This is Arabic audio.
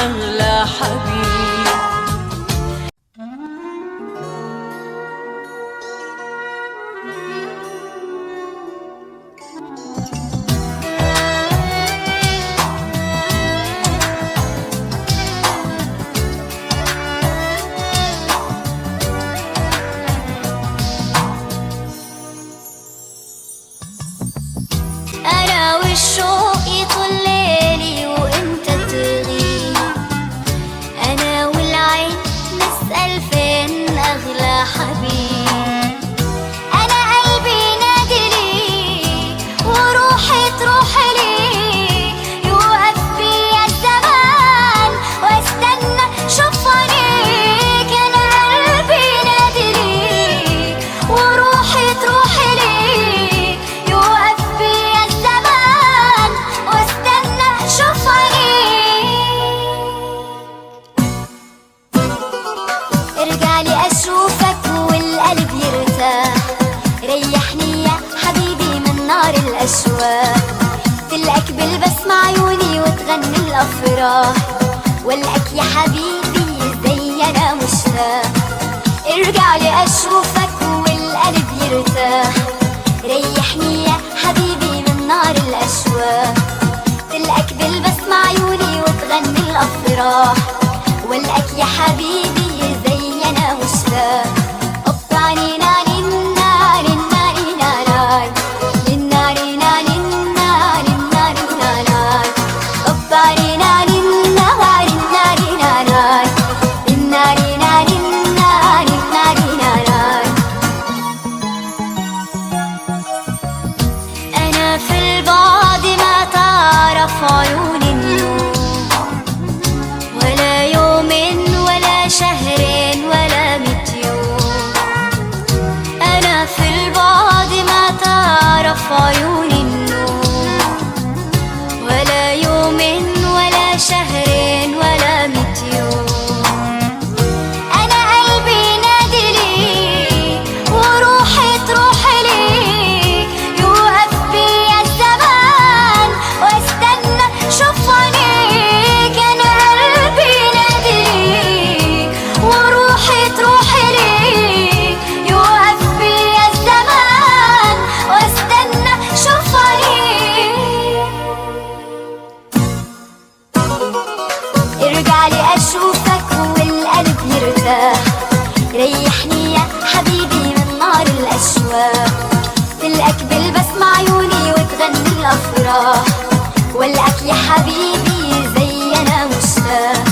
أغلى حبيب. أنا والشوق يطول ليلي وإنت تغيب، أنا والعين نسأل فين أغلى حبيب. أنا قلبي نادي ليك وروحي تروح ليك، يوقف بيا الزمان واستنى شوف عينيك. أنا قلبي نادي ليك وروحي تروح ليك، يوقف بيا الزمان واستنى شوف عينيك. ارجع لي اشوفك والقلب يرتاح، ريحني يا حبيبي من نار الاشواق. تلقاك بالبسمة عيوني وتغني الافراح، والقاك يا حبيبي زي انا مشتاق. ارجع لي اشوفك والقلب يرتاح، ريحني يا حبيبي من نار الاشواق. تلقاك بالبسمة عيوني وتغني الافراح، والقاك يا حبيبي زي انا مشتاق. أنا في البعد ما تعرف عيوني النوم، ولا يوم ولا شهر ولا 100 يوم. أنا في البعد ما تعرف عيوني النوم، ولا يوم ولا شهر ولا 100 يوم. أنا قلبي نادي ليك وروحي تروح ليك، يوقف بيا الزمان واستنى شوف عينيك. أنا قلبي نادي ليك وروحي تروح ليك، يوقف بيا الزمان واستنى شوف عينيك. ارجع لي اشوفك والقلب يرتاح، ريحني يا حبيبي من نار الاشواق. تلقاك بالبسمة عيوني وتغني الافراح، والقاك يا حبيبي زي انا مشتاق.